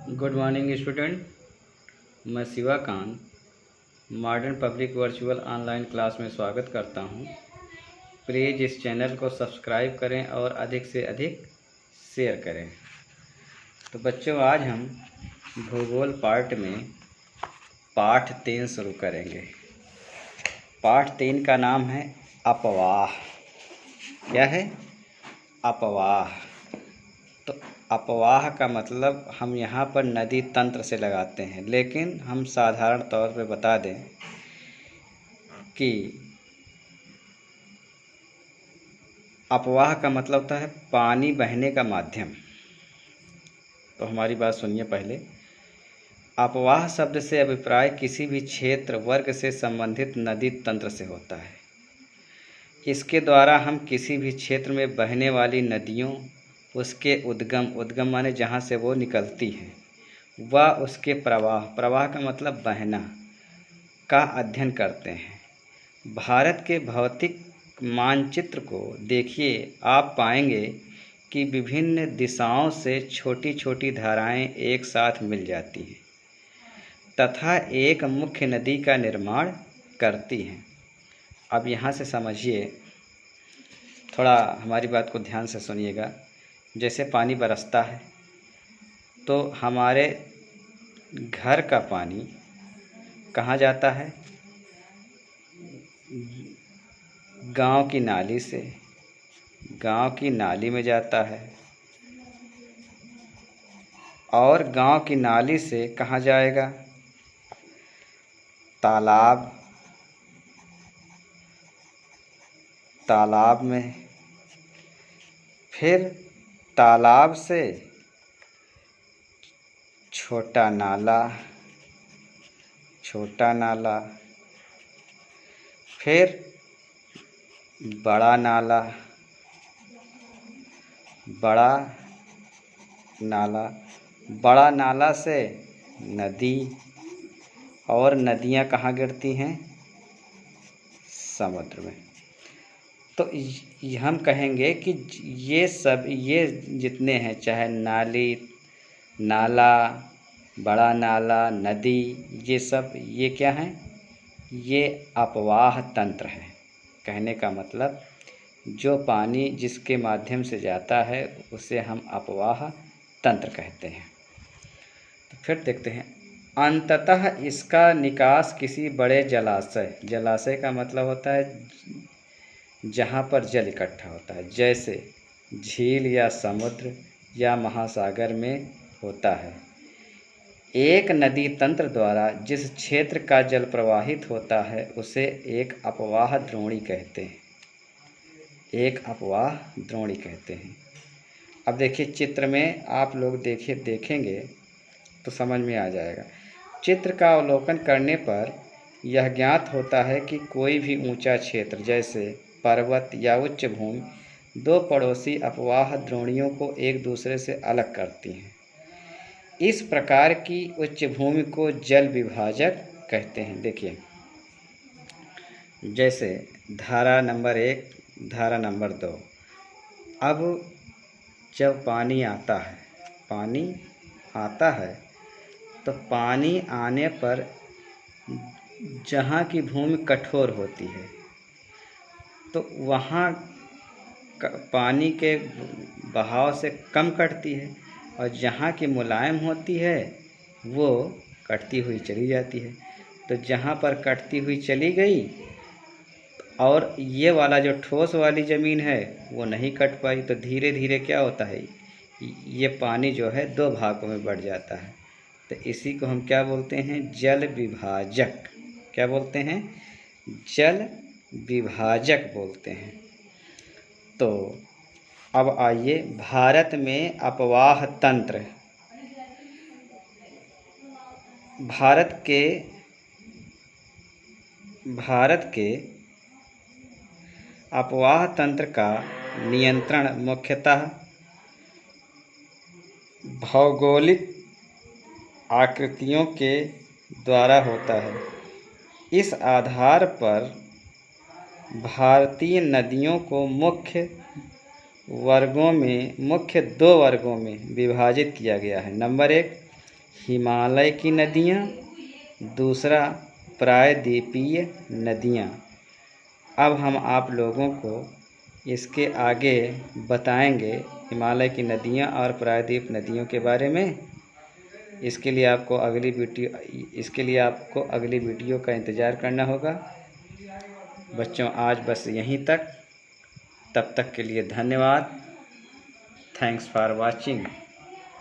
Good morning student. मैं Shivakant modern public virtual online class में स्वागत करता हूं। प्लीज़ इस चैनल को सब्सक्राइब करें और अधिक से अधिक शेयर करें। तो बच्चों, आज हम भूगोल पार्ट में पाठ 3 शुरू करेंगे। पाठ 3 का नाम है अपवाह। क्या है? अपवाह। तो अपवाह का मतलब हम यहाँ पर नदी तंत्र से लगाते हैं, लेकिन हम साधारण तौर पे बता दें कि अपवाह का मतलब होता है पानी बहने का माध्यम। तो हमारी बात सुनिए पहले। अपवाह शब्द से अभिप्राय किसी भी क्षेत्र वर्ग से संबंधित नदी तंत्र से होता है। इसके द्वारा हम किसी भी क्षेत्र में बहने वाली नदियों, उसके उद्गम माने जहाँ से वो निकलती हैं, व उसके प्रवाह का मतलब बहना, का अध्ययन करते हैं। भारत के भौतिक मानचित्र को देखिए, आप पाएंगे कि विभिन्न दिशाओं से छोटी छोटी धाराएं एक साथ मिल जाती हैं तथा एक मुख्य नदी का निर्माण करती हैं। अब यहाँ से समझिए, थोड़ा हमारी बात को ध्यान से सुनिएगा। जैसे पानी बरसता है तो हमारे घर का पानी कहाँ जाता है? गांव की नाली से, गांव की नाली में जाता है। और गांव की नाली से कहाँ जाएगा? तालाब, तालाब में। फिर तालाब से छोटा नाला, छोटा नाला। फिर बड़ा नाला, बड़ा नाला। बड़ा नाला से नदी, और नदियाँ कहाँ गिरती हैं? समुद्र में। तो हम कहेंगे कि ये जितने हैं, चाहे नाली, नाला, बड़ा नाला, नदी, ये क्या हैं? ये अपवाह तंत्र है। कहने का मतलब जो पानी जिसके माध्यम से जाता है उसे हम अपवाह तंत्र कहते हैं। तो फिर देखते हैं, अंततः इसका निकास किसी बड़े जलाशय का मतलब होता है जहाँ पर जल इकट्ठा होता है, जैसे झील या समुद्र या महासागर में होता है। एक नदी तंत्र द्वारा जिस क्षेत्र का जल प्रवाहित होता है उसे एक अपवाह द्रोणी कहते हैं। एक अपवाह द्रोणी कहते हैं। अब देखिए, चित्र में आप लोग देखेंगे तो समझ में आ जाएगा। चित्र का अवलोकन करने पर यह ज्ञात होता है कि कोई भी ऊंचा क्षेत्र जैसे पर्वत या उच्च भूमि दो पड़ोसी अपवाह द्रोणियों को एक दूसरे से अलग करती हैं। इस प्रकार की उच्च भूमि को जल विभाजक कहते हैं। देखिए, जैसे धारा नंबर 1, धारा नंबर 2। अब जब पानी आता है तो पानी आने पर जहाँ की भूमि कठोर होती है तो वहाँ पानी के बहाव से कम कटती है, और जहाँ की मुलायम होती है वो कटती हुई चली जाती है। तो जहाँ पर कटती हुई चली गई और ये वाला जो ठोस वाली ज़मीन है वो नहीं कट पाई, तो धीरे धीरे क्या होता है, ये पानी जो है दो भागों में बढ़ जाता है। तो इसी को हम क्या बोलते हैं? जल विभाजक। क्या बोलते हैं? जल विभाजक बोलते हैं। तो अब आइए, भारत में अपवाह तंत्र। भारत के अपवाह तंत्र का नियंत्रण मुख्यतः भौगोलिक आकृतियों के द्वारा होता है। इस आधार पर भारतीय नदियों को मुख्य दो वर्गों में विभाजित किया गया है। नंबर 1, हिमालय की नदियाँ, दूसरा प्रायद्वीपीय नदियाँ। अब हम आप लोगों को इसके आगे बताएंगे हिमालय की नदियाँ और प्रायद्वीप नदियों के बारे में। इसके लिए आपको अगली वीडियो का इंतज़ार करना होगा। बच्चों आज बस यहीं तक, तब तक के लिए धन्यवाद। Thanks for watching.